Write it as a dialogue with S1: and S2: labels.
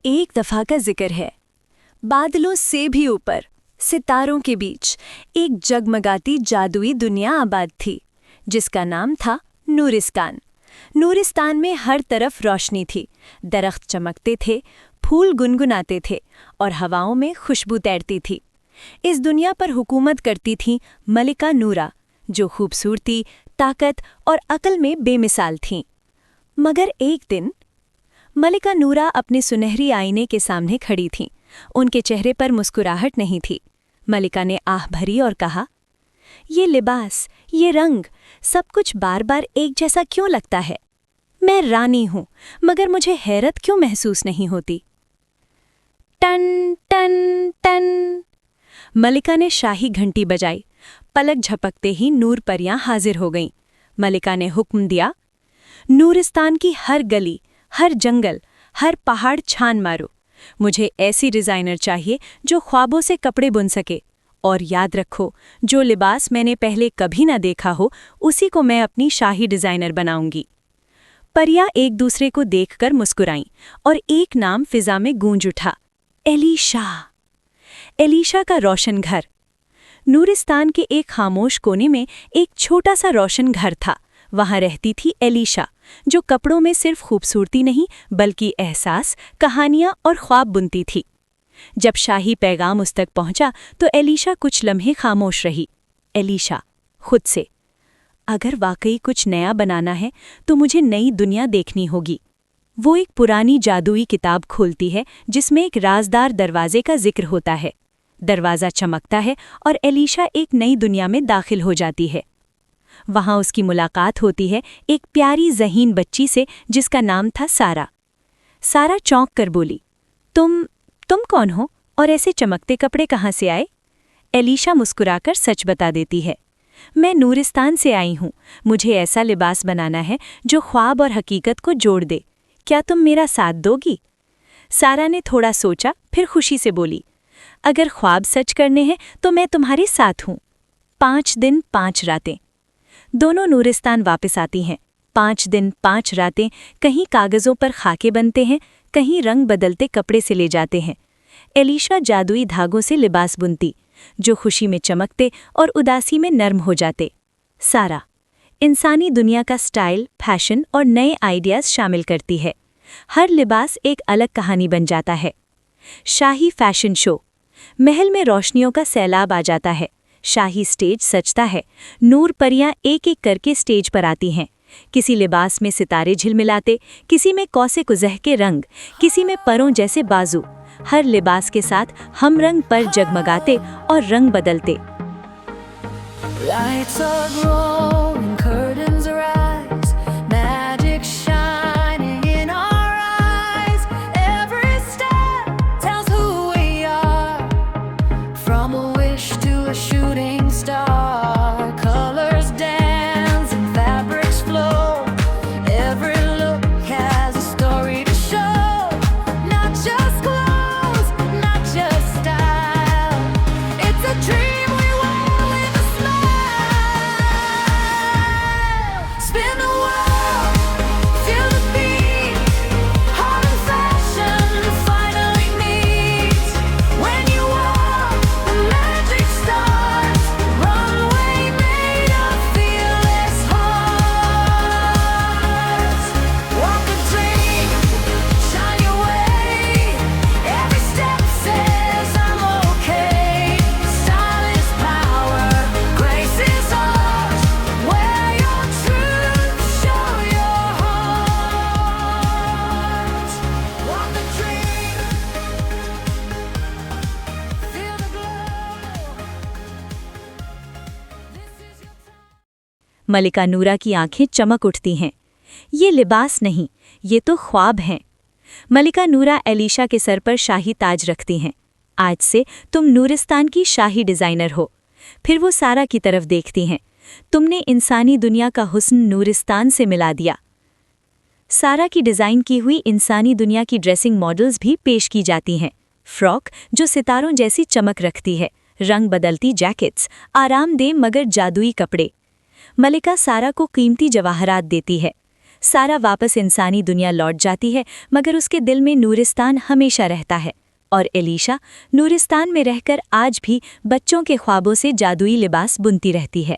S1: एक दफा का जिक्र है। बादलों से भी ऊपर, सितारों के बीच एक जगमगाती जादुई दुनिया आबाद थी, जिसका नाम था नूरिस्तान। नूरिस्तान में हर तरफ रोशनी थी, दरख्त चमकते थे, फूल गुनगुनाते थे और हवाओं में खुशबू तैरती थी। इस दुनिया पर हुकूमत करती थी मलिका नूरा, जो खूबसूरती, ताकत और अक्ल में बेमिसाल थीं। मगर एक दिन मलिका नूरा अपने सुनहरी आईने के सामने खड़ी थीं। उनके चेहरे पर मुस्कुराहट नहीं थी। मलिका ने आह भरी और कहा, ये लिबास, ये रंग, सब कुछ बार बार एक जैसा क्यों लगता है? मैं रानी हूं, मगर मुझे हैरत क्यों महसूस नहीं होती? टन टन टन, मलिका ने शाही घंटी बजाई। पलक झपकते ही नूर परियां हाजिर हो गईं। मलिका ने हुक्म दिया, नूरिस्तान की हर गली, हर जंगल, हर पहाड़ छान मारो। मुझे ऐसी डिज़ाइनर चाहिए जो ख्वाबों से कपड़े बुन सके। और याद रखो, जो लिबास मैंने पहले कभी ना देखा हो, उसी को मैं अपनी शाही डिज़ाइनर बनाऊंगी। परियां एक दूसरे को देखकर मुस्कुराईं और एक नाम फिजा में गूंज उठा, एलीशा। एलीशा का रोशन घर। नूरिस्तान के एक खामोश कोने में एक छोटा सा रोशन घर था। वहां रहती थी एलीशा, जो कपड़ों में सिर्फ खूबसूरती नहीं बल्कि एहसास, कहानियां और ख्वाब बुनती थी। जब शाही पैगाम उस तक पहुंचा तो एलीशा कुछ लम्हे खामोश रही। एलीशा खुद से, अगर वाकई कुछ नया बनाना है तो मुझे नई दुनिया देखनी होगी। वो एक पुरानी जादुई किताब खोलती है जिसमें एक राजदार दरवाजे का जिक्र होता है। दरवाज़ा चमकता है और एलीशा एक नई दुनिया में दाखिल हो जाती है। वहां उसकी मुलाकात होती है एक प्यारी ज़हीन बच्ची से जिसका नाम था सारा। सारा चौंक कर बोली, तुम कौन हो और ऐसे चमकते कपड़े कहाँ से आए? एलीशा मुस्कुराकर सच बता देती है, मैं नूरिस्तान से आई हूँ। मुझे ऐसा लिबास बनाना है जो ख्वाब और हकीकत को जोड़ दे। क्या तुम मेरा साथ दोगी? सारा ने थोड़ा सोचा, फिर खुशी से बोली, अगर ख्वाब सच करने हैं तो मैं तुम्हारे साथ हूँ। 5 दिन 5 रातें। दोनों नूरिस्तान वापस आती हैं। 5 दिन 5 रातें कहीं कागज़ों पर खाके बनते हैं, कहीं रंग बदलते कपड़े से ले जाते हैं। एलीशा जादुई धागों से लिबास बुनती, जो खुशी में चमकते और उदासी में नर्म हो जाते। सारा इंसानी दुनिया का स्टाइल, फैशन और नए आइडियाज़ शामिल करती है। हर लिबास एक अलग कहानी बन जाता है। शाही फैशन शो। महल में रोशनियों का सैलाब आ जाता है। शाही स्टेज सजता है। नूर परियां एक एक करके स्टेज पर आती हैं। किसी लिबास में सितारे झिलमिलाते, किसी में कौसे कुज़ह के रंग, किसी में परों जैसे बाजू। हर लिबास के साथ हम रंग पर जगमगाते और रंग बदलते।
S2: Lights are glowing, curtains rise, magic shining in our eyes. Every step tells who we are, from a wish to a shooting star. Colors dance and fabrics flow. Every look has a story to show. Not just clothes, not just style. It's a dream we want with a smile. Spin the world, feel the beat. Heart and fashion finally meet. When you walk, the magic starts. Runway made of fearless hearts. Walk a dream, shine your way. Every step says I'm okay. Style is power, grace is art. Wear your truth, show your heart. Walk a dream, feel the glow. This is your time.
S1: मलिका नूरा की आंखें चमक उठती हैं। ये लिबास नहीं, ये तो ख्वाब हैं। मलिका नूरा एलीशा के सर पर शाही ताज रखती हैं। आज से तुम नूरिस्तान की शाही डिज़ाइनर हो। फिर वो सारा की तरफ देखती हैं। तुमने इंसानी दुनिया का हुस्न नूरिस्तान से मिला दिया। सारा की डिज़ाइन की हुई इंसानी दुनिया की ड्रेसिंग मॉडल्स भी पेश की जाती हैं। फ्रॉक जो सितारों जैसी चमक रखती है, रंग बदलती जैकेट्स, आरामदेह मगर जादुई कपड़े। मलिका सारा को कीमती जवाहरात देती है। सारा वापस इंसानी दुनिया लौट जाती है, मगर उसके दिल में नूरिस्तान हमेशा रहता है। और एलिशा नूरिस्तान में रहकर आज भी बच्चों के ख्वाबों से जादुई लिबास बुनती रहती है।